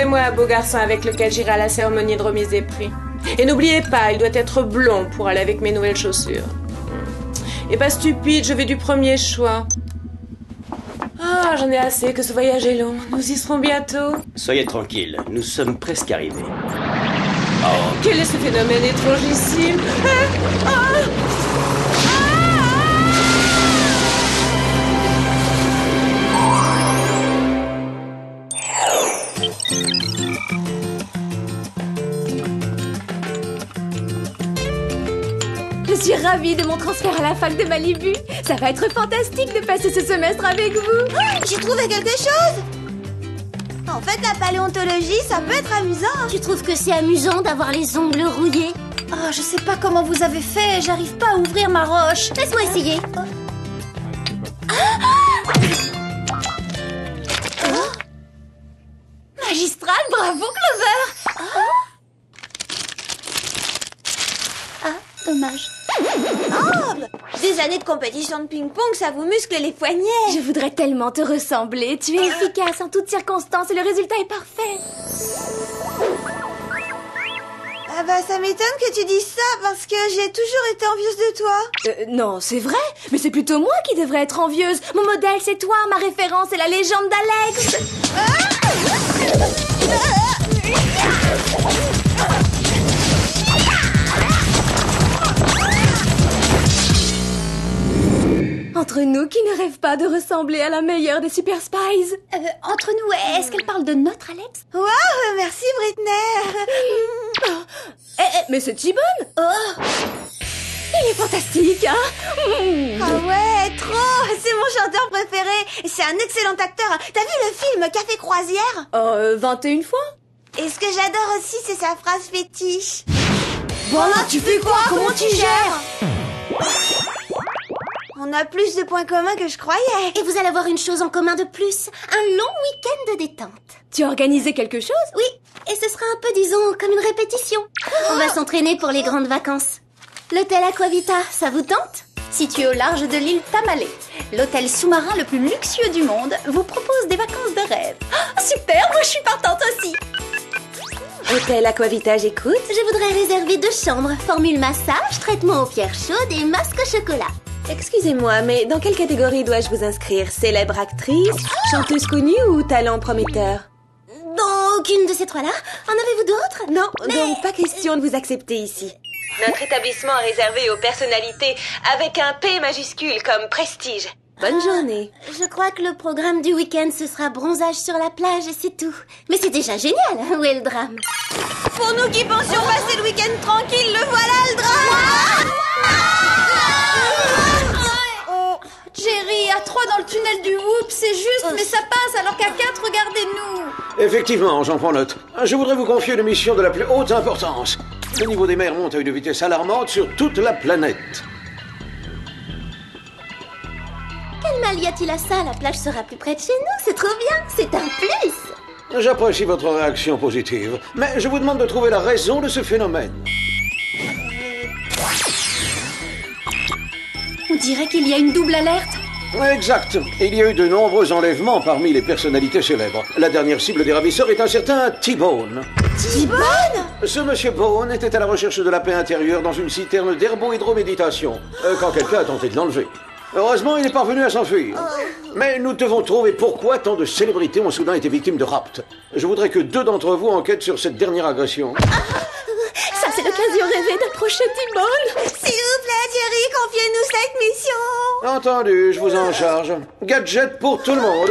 Trouvez-moi un beau garçon avec lequel j'irai à la cérémonie de remise des prix. Et n'oubliez pas, il doit être blond pour aller avec mes nouvelles chaussures. Et pas stupide, je vais du premier choix. Ah, j'en ai assez, que ce voyage est long. Nous y serons bientôt. Soyez tranquille, nous sommes presque arrivés. Quel est ce phénomène étrangissime? Je suis ravie de mon transfert à la fac de Malibu. Ça va être fantastique de passer ce semestre avec vous. J'ai trouvé quelque chose. En fait, la paléontologie, ça peut être amusant. Tu trouves que c'est amusant d'avoir les ongles rouillés? Oh, je sais pas comment vous avez fait. J'arrive pas à ouvrir ma roche. Laisse-moi essayer. Magistral, bravo Clover. Dommage. Oh, des années de compétition de ping-pong, ça vous muscle les poignets. Je voudrais tellement te ressembler. Tu es efficace en toutes circonstances et le résultat est parfait. Ah bah, ça m'étonne que tu dises ça parce que j'ai toujours été envieuse de toi. Non, c'est vrai. Mais c'est plutôt moi qui devrais être envieuse. Mon modèle, c'est toi. Ma référence est la légende d'Alex. Entre nous qui ne rêvent pas de ressembler à la meilleure des Super Spies. Entre nous, est-ce qu'elle parle de notre Alex? Waouh, merci Britney. Mais c'est T-Bone. Il est fantastique, hein? Ah ouais, trop. C'est mon chanteur préféré. C'est un excellent acteur. T'as vu le film Café Croisière? 21 fois? Et ce que j'adore aussi, c'est sa phrase fétiche. Bon là, tu fais quoi? Comment tu gères? On a plus de points communs que je croyais. Et vous allez avoir une chose en commun de plus. Un long week-end de détente. Tu as organisé quelque chose? Oui, et ce sera un peu, disons, comme une répétition. On va s'entraîner pour les grandes vacances. L'hôtel Aquavita, ça vous tente? Situé au large de l'île Tamale, l'hôtel sous-marin le plus luxueux du monde vous propose des vacances de rêve. Oh, super, moi je suis partante aussi. Hôtel Aquavita, j'écoute. Je voudrais réserver 2 chambres. Formule massage, traitement aux pierres chaudes et masque au chocolat. Excusez-moi, mais dans quelle catégorie dois-je vous inscrire? Célèbre actrice, chanteuse connue ou talent prometteur? Dans aucune de ces 3-là. En avez-vous d'autres? Non, donc pas question de vous accepter ici. Notre établissement est réservé aux personnalités avec un P majuscule comme prestige. Bonne journée. Je crois que le programme du week-end, ce sera bronzage sur la plage et c'est tout. Mais c'est déjà génial. Où est le drame? Pour nous qui pensions passer le week-end tranquille, le voilà le drame. Jerry, à 3 dans le tunnel du Whoop, c'est juste, mais ça passe, alors qu'à 4, regardez-nous. Effectivement, j'en prends note. Je voudrais vous confier une mission de la plus haute importance. Le niveau des mers monte à une vitesse alarmante sur toute la planète. Quel mal y a-t-il à ça? La plage sera plus près de chez nous, c'est trop bien, c'est un plus. J'apprécie votre réaction positive, mais je vous demande de trouver la raison de ce phénomène. On dirait qu'il y a une double alerte. Exact. Il y a eu de nombreux enlèvements parmi les personnalités célèbres. La dernière cible des ravisseurs est un certain T-Bone. T-Bone? Ce monsieur Bone était à la recherche de la paix intérieure dans une citerne d'herbo-hydroméditation, quand quelqu'un a tenté de l'enlever. Heureusement, il est parvenu à s'enfuir. Mais nous devons trouver pourquoi tant de célébrités ont soudain été victimes de rapt. Je voudrais que 2 d'entre vous enquêtent sur cette dernière agression. Ça, c'est l'occasion rêvée d'approcher T-Bone. S'il vous plaît, Jerry, confiez-nous cette mission. Entendu, je vous en charge. Gadget pour tout le monde.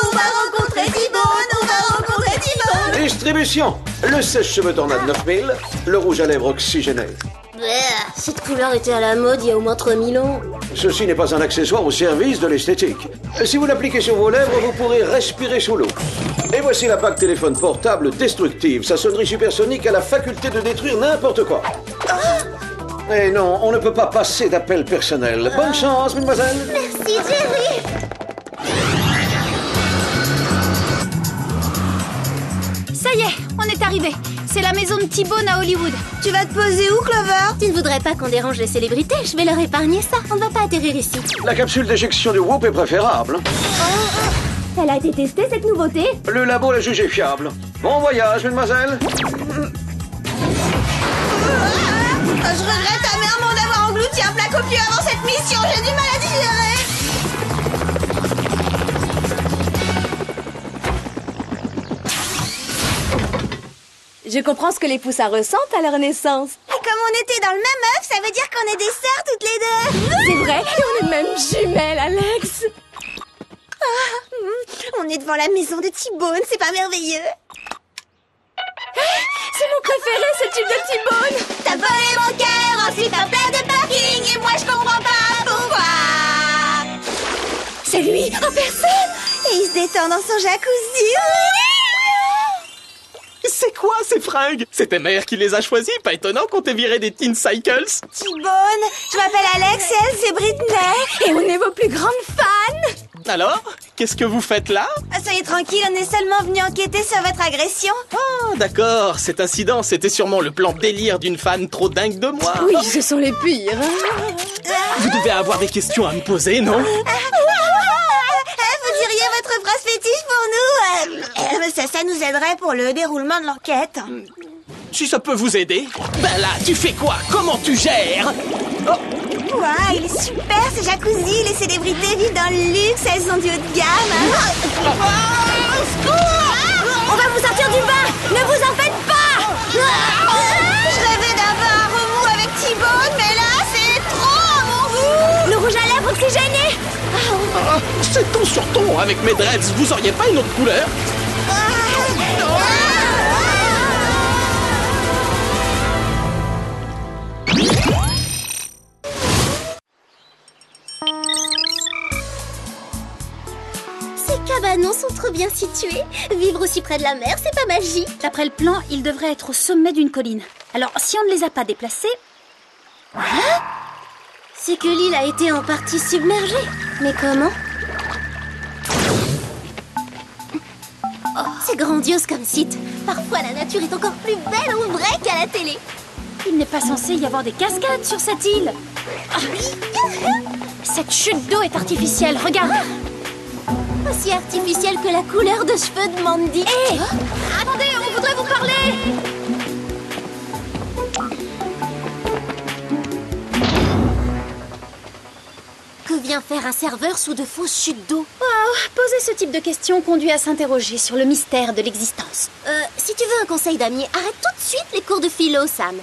On va rencontrer T-Bone, on va rencontrer T-Bone. Distribution. Le sèche-cheveux Tornade 9000, le rouge à lèvres oxygéné. Cette couleur était à la mode il y a au moins 3000 ans. Ceci n'est pas un accessoire au service de l'esthétique. Si vous l'appliquez sur vos lèvres, vous pourrez respirer sous l'eau. Et voici la PAC téléphone portable destructive. Sa sonnerie supersonique a la faculté de détruire n'importe quoi. Et non, on ne peut pas passer d'appel personnel. Bonne chance, mademoiselle. Merci, Jerry. Ça y est, on est arrivé. C'est la maison de T-Bone à Hollywood. Tu vas te poser où, Clover? Tu ne voudrais pas qu'on dérange les célébrités? Je vais leur épargner ça. On ne va pas atterrir ici. La capsule d'éjection du Whoop est préférable. Elle a été testée, cette nouveauté? Le labo l'a jugée fiable. Bon voyage, mademoiselle. Je regrette amèrement d'avoir englouti un plat copieux avant cette mission. J'ai du mal à digérer. Je comprends ce que les poussins ressentent à leur naissance. Et comme on était dans le même œuf, ça veut dire qu'on est des sœurs toutes les deux. C'est vrai, et on est même jumelles, Alex. On est devant la maison de T-Bone, c'est pas merveilleux? C'est mon préféré, ce tube de T-Bone. T'as volé mon cœur, ensuite un plat de parking, et moi je comprends pas pourquoi. C'est lui, en personne. Et il se détend dans son jacuzzi. C'est quoi ces fringues? C'est ta mère qui les a choisis, pas étonnant qu'on t'ait viré des Teen Cycles. T-Bone, je m'appelle Alex et elle c'est Britney. Et on est vos plus grandes fans. Alors, qu'est-ce que vous faites là? Soyez tranquille, on est seulement venu enquêter sur votre agression. Ah, d'accord, cet incident, c'était sûrement le plan délire d'une fan trop dingue de moi. Oui, ce sont les pires. Vous devez avoir des questions à me poser, non? Vous diriez votre phrase fétiche pour nous? Ça nous aiderait pour le déroulement de l'enquête. Si ça peut vous aider. Ben là, tu fais quoi? Comment tu gères? Ouah, il est super ce jacuzzi. Les célébrités vivent dans le luxe, elles ont du haut de gamme. On va vous sortir du bain. Ne vous en faites pas. Je rêvais d'avoir un remous avec T-Bone, mais là, c'est trop à mon goût. Le rouge à lèvres oxygéné. Ah, c'est ton sur ton avec mes dreads. Vous auriez pas une autre couleur? Ces cabanons sont trop bien situés. Vivre aussi près de la mer, c'est pas magique. D'après le plan, ils devraient être au sommet d'une colline. Alors, si on ne les a pas déplacés... C'est que l'île a été en partie submergée. Mais comment? Oh, c'est grandiose comme site. Parfois, la nature est encore plus belle ou vraie qu'à la télé. Il n'est pas censé y avoir des cascades sur cette île. Cette chute d'eau est artificielle, regarde. Aussi artificielle que la couleur de cheveux de Mandy. Hé, attendez, on voudrait vous parler. Que vient faire un serveur sous de fausses chutes d'eau? Oh, poser ce type de questions conduit à s'interroger sur le mystère de l'existence. Si tu veux un conseil d'amis, arrête tout de suite les cours de philo, Sam.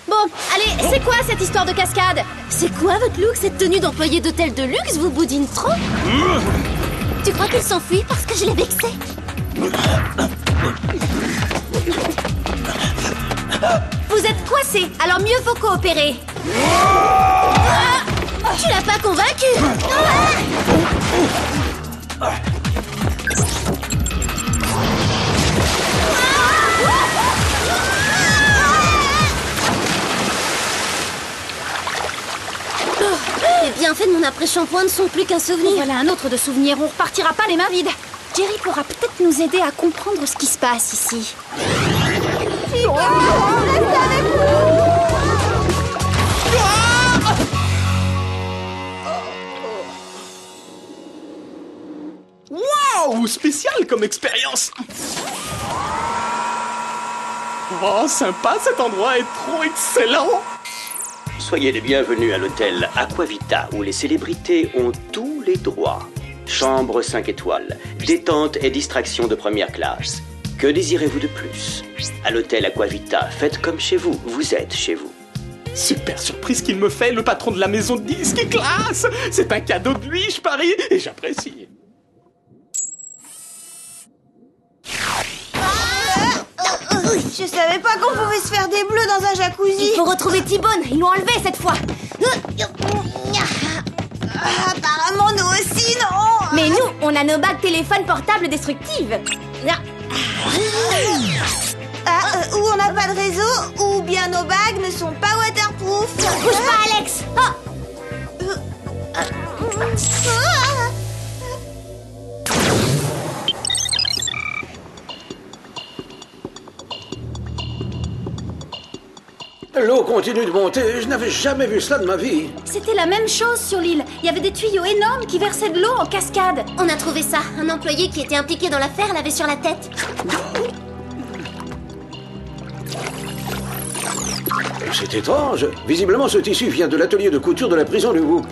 Bon, allez, c'est quoi cette histoire de cascade? C'est quoi votre look, cette tenue d'employé d'hôtel de luxe vous boudine trop? Tu crois qu'il s'enfuit parce que je l'ai vexé? Vous êtes coincés, alors mieux faut coopérer. Tu l'as pas convaincu? Les bienfaits de mon après-shampoing ne sont plus qu'un souvenir. Voilà un autre de souvenir, on repartira pas les mains vides. Jerry pourra peut-être nous aider à comprendre ce qui se passe ici. Waouh, spécial comme expérience. Oh, sympa, cet endroit est trop excellent. Soyez les bienvenus à l'hôtel Aquavita, où les célébrités ont tous les droits. Chambre 5 étoiles, détente et distraction de première classe. Que désirez-vous de plus? À l'hôtel Aquavita, faites comme chez vous, vous êtes chez vous. Super surprise qu'il me fait, le patron de la maison de disques, classe. C'est un cadeau de lui, je parie, et j'apprécie. Je savais pas qu'on pouvait se faire des bleus dans un jacuzzi. Il faut retrouver T-Bone. Ils l'ont enlevé cette fois. Apparemment, nous aussi, non. Mais nous, on a nos bagues téléphones portables destructives. Ou on n'a pas de réseau, ou bien nos bagues ne sont pas waterproof. Bouge pas, Alex. L'eau continue de monter, je n'avais jamais vu cela de ma vie. C'était la même chose sur l'île. Il y avait des tuyaux énormes qui versaient de l'eau en cascade. On a trouvé ça. Un employé qui était impliqué dans l'affaire l'avait sur la tête. C'est étrange. Visiblement, ce tissu vient de l'atelier de couture de la prison du Whoop.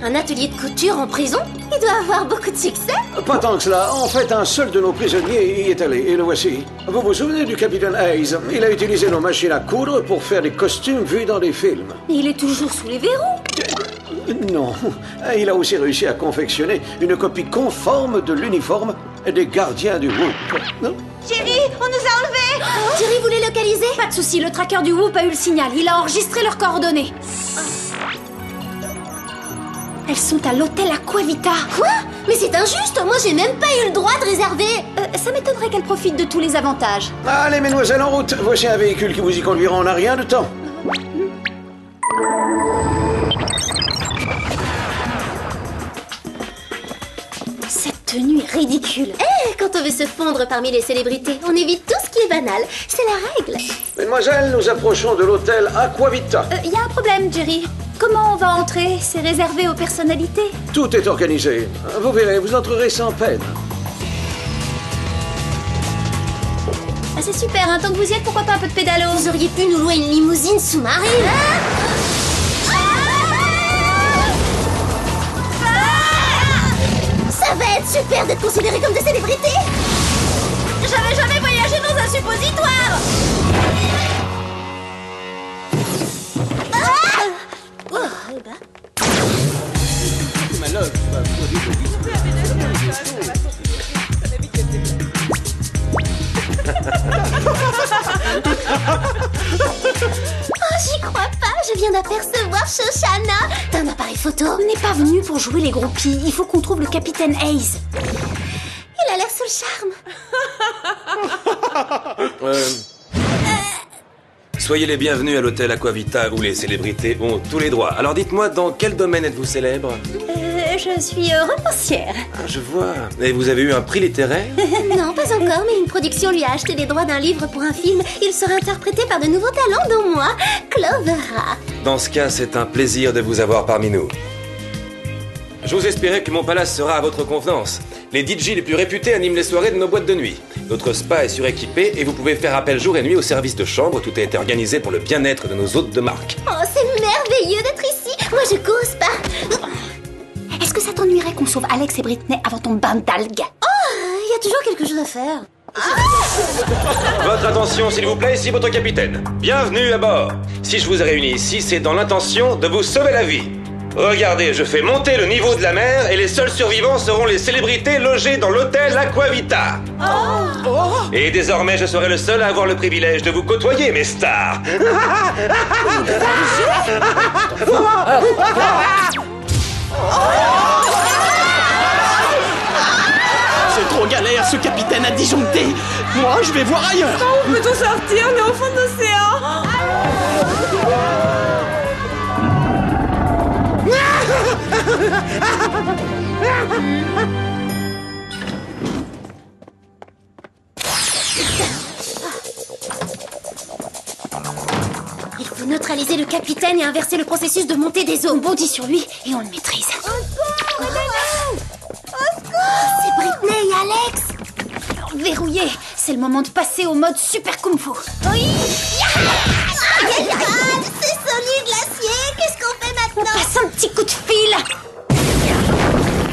Un atelier de couture en prison? Il doit avoir beaucoup de succès. Pas tant que cela. En fait, un seul de nos prisonniers y est allé, et le voici. Vous vous souvenez du capitaine Hayes? Il a utilisé nos machines à coudre pour faire des costumes vus dans des films. Mais il est toujours sous les verrous. Non. Il a aussi réussi à confectionner une copie conforme de l'uniforme des gardiens du Whoop. Jerry, on nous a enlevés. Jerry voulait localiser? Pas de souci, le tracker du Whoop a eu le signal. Il a enregistré leurs coordonnées. Elles sont à l'hôtel Aquavita. Quoi? Mais c'est injuste. Moi, j'ai même pas eu le droit de réserver. Ça m'étonnerait qu'elles profitent de tous les avantages. Allez, mesdemoiselles, en route. Voici un véhicule qui vous y conduira en un rien de temps. Cette tenue est ridicule. Quand on veut se fondre parmi les célébrités, on évite tout ce qui est banal. C'est la règle. Mesdemoiselles, nous approchons de l'hôtel Aquavita. Il y a un problème, Jerry. Comment on va entrer? C'est réservé aux personnalités. Tout est organisé. Vous verrez, vous entrerez sans peine. Ah, c'est super, hein. Tant que vous y êtes, pourquoi pas un peu de pédalo? Vous auriez pu nous louer une limousine sous-marine. Ça va être super d'être considérés comme des célébrités. J'avais jamais voyagé dans un suppositoire. J'y crois pas, je viens d'apercevoir Shoshana. T'as un appareil photo? On n'est pas venu pour jouer les groupies. Il faut qu'on trouve le capitaine Hayes. Il a l'air sous le charme. Soyez les bienvenus à l'hôtel Aquavita où les célébrités ont tous les droits. Alors dites-moi, dans quel domaine êtes-vous célèbre? Je suis romancière. Ah, je vois. Et vous avez eu un prix littéraire? Non, pas encore, mais une production lui a acheté les droits d'un livre pour un film. Il sera interprété par de nouveaux talents, dont moi, Clovera. Dans ce cas, c'est un plaisir de vous avoir parmi nous. J'ose espérer que mon palace sera à votre convenance. Les DJ les plus réputés animent les soirées de nos boîtes de nuit. Notre spa est suréquipé et vous pouvez faire appel jour et nuit au service de chambre. Tout a été organisé pour le bien-être de nos hôtes de marque. Oh, c'est merveilleux d'être ici. Moi, je cause pas. Est-ce que ça t'ennuierait qu'on sauve Alex et Britney avant ton bain d'algues? Oh, il y a toujours quelque chose à faire. Votre attention, s'il vous plaît, ici votre capitaine. Bienvenue à bord. Si je vous ai réunis ici, c'est dans l'intention de vous sauver la vie. Regardez, je fais monter le niveau de la mer et les seuls survivants seront les célébrités logées dans l'hôtel Aquavita. Et désormais, je serai le seul à avoir le privilège de vous côtoyer, mes stars. C'est trop galère, ce capitaine a disjoncté. Moi, je vais voir ailleurs. On peut tout sortir, on est au fond de l'océan. Il faut neutraliser le capitaine et inverser le processus de montée des eaux. On bondit sur lui et on le maîtrise. C'est Britney et Alex. Verrouillé, c'est le moment de passer au mode super kung fu. Oui. C'est solide l'acier. Qu'est-ce qu'on fait On maintenant? passe un petit coup de fil.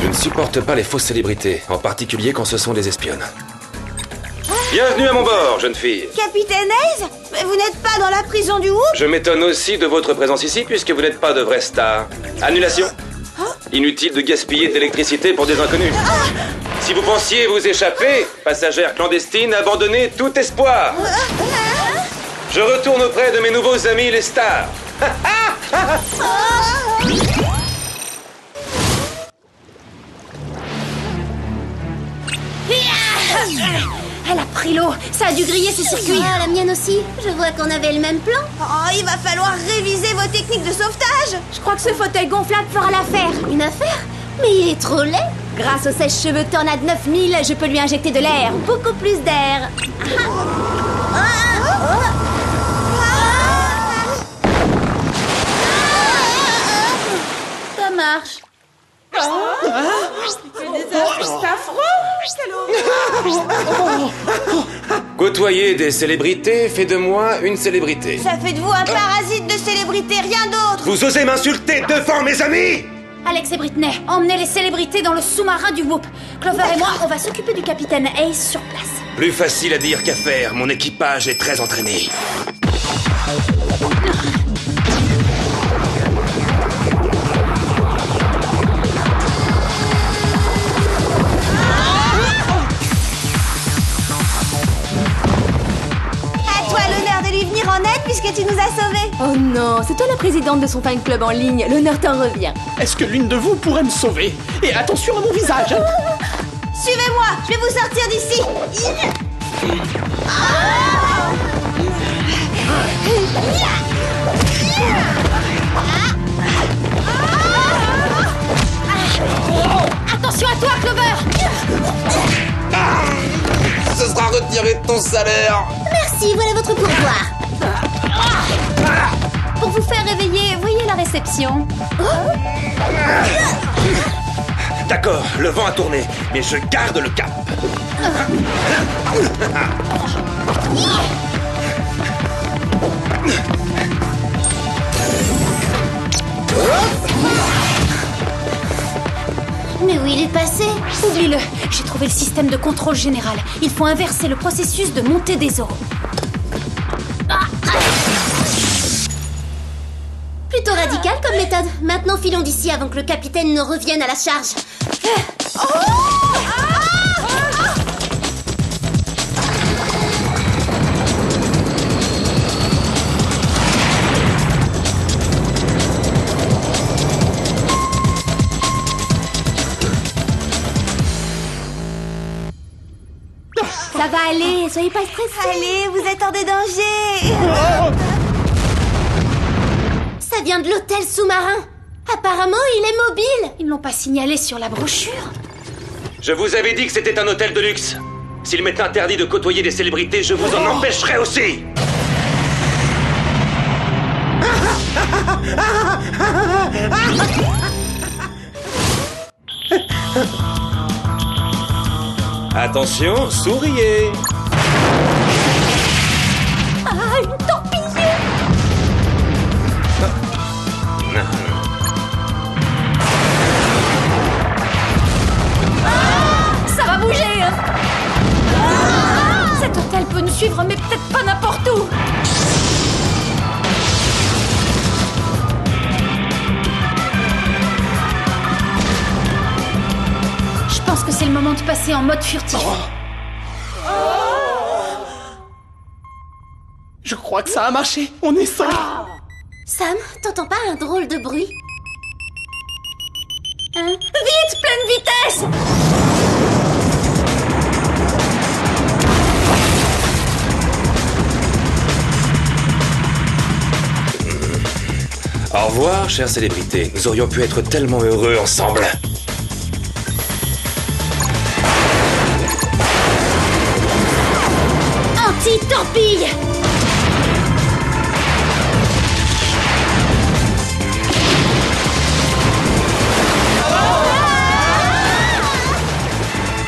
Je ne supporte pas les fausses célébrités, en particulier quand ce sont des espionnes. Bienvenue à mon bord, jeune fille. Capitaine Hayes? Mais vous n'êtes pas dans la prison du Whoop? Je m'étonne aussi de votre présence ici puisque vous n'êtes pas de vraie star. Annulation. Inutile de gaspiller de l'électricité pour des inconnus. Si vous pensiez vous échapper, passagère clandestine, abandonnez tout espoir. Je retourne auprès de mes nouveaux amis les stars. Elle a pris l'eau, ça a dû griller ses circuits. Ah, la mienne aussi. Je vois qu'on avait le même plan. Oh, il va falloir réviser vos techniques de sauvetage. Je crois que ce fauteuil gonflable fera l'affaire. Une affaire? Mais il est trop laid. Grâce au sèche-cheveux Tornade 9000, je peux lui injecter de l'air, beaucoup plus d'air. Ça marche. C'est affreux. Côté Côtoyer des célébrités fait de moi une célébrité. Ça fait de vous un parasite de célébrité, rien d'autre. Vous osez m'insulter devant mes amis? Alex et Britney, emmenez les célébrités dans le sous-marin du Whoop. Clover et moi, on va s'occuper du capitaine Ace sur place. Plus facile à dire qu'à faire, mon équipage est très entraîné. À toi l'honneur de lui venir en aide puisque tu nous as sauvés. Oh non, c'est toi la présidente de son fan club en ligne. L'honneur t'en revient. Est-ce que l'une de vous pourrait me sauver? Et attention à mon visage, hein. Suivez-moi, je vais vous sortir d'ici. Attention à toi, Clover! Ce sera retiré de ton salaire. Merci, voilà votre pourboire. Pour vous faire réveiller, voyez la réception. D'accord, le vent a tourné, mais je garde le cap. Mais où il est passé? Oublie-le, j'ai trouvé le système de contrôle général. Il faut inverser le processus de montée des eaux. Plutôt radical comme méthode. Maintenant, filons d'ici avant que le capitaine ne revienne à la charge. Ça va aller, soyez pas stressés. Allez, vous êtes hors de danger. Ça vient de l'hôtel sous-marin. Apparemment, il est mobile. Ils ne l'ont pas signalé sur la brochure. Je vous avais dit que c'était un hôtel de luxe. S'il m'est interdit de côtoyer des célébrités, je vous en empêcherai aussi. Attention, souriez. Ah, une torpille! Ça va bouger, hein. Cet hôtel peut nous suivre, mais peut-être pas n'importe où. Je pense que c'est le moment de passer en mode furtif. Je crois que ça a marché. On est seul. Sam, t'entends pas un drôle de bruit? Hein? Vite, pleine vitesse! Au revoir, chère célébrité. Nous aurions pu être tellement heureux ensemble. Anti-torpille!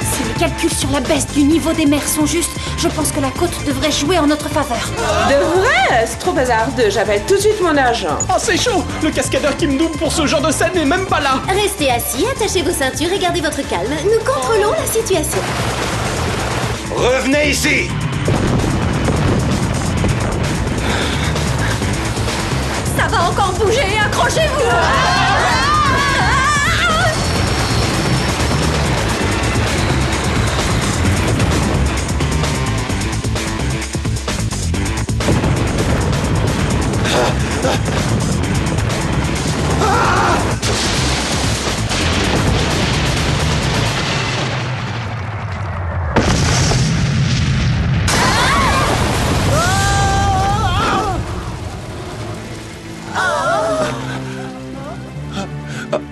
Si les calculs sur la baisse du niveau des mers sont justes, je pense que la côte devrait jouer en notre faveur. De vrai? C'est trop hasardeux. J'appelle tout de suite mon agent. Oh, c'est chaud. Le cascadeur qui me double pour ce genre de scène n'est même pas là. Restez assis, attachez vos ceintures et gardez votre calme. Nous contrôlons la situation. Revenez ici. Ça va encore bouger, accrochez-vous!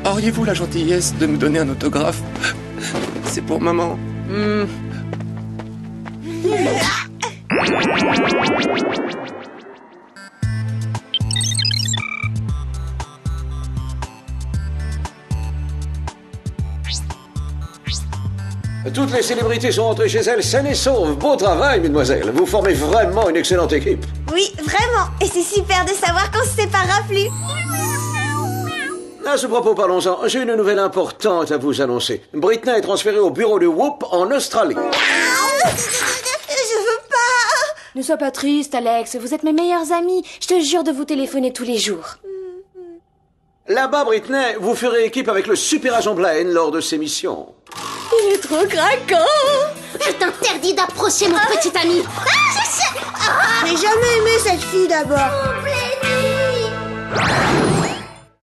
Auriez-vous la gentillesse de me donner un autographe? C'est pour maman. Toutes les célébrités sont rentrées chez elles saines et sauves. Beau travail, mesdemoiselles. Vous formez vraiment une excellente équipe. Oui, vraiment. Et c'est super de savoir qu'on se séparera plus. À ce propos, parlons-en. J'ai une nouvelle importante à vous annoncer. Britney est transférée au bureau de Whoop en Australie. Je veux pas. Ne sois pas triste, Alex. Vous êtes mes meilleurs amis. Je te jure de vous téléphoner tous les jours. Là-bas, Britney, vous ferez équipe avec le super agent Blaine lors de ses missions. Il est trop craquant. Je t'interdis d'approcher mon petit ami. J'ai jamais aimé cette fille d'abord.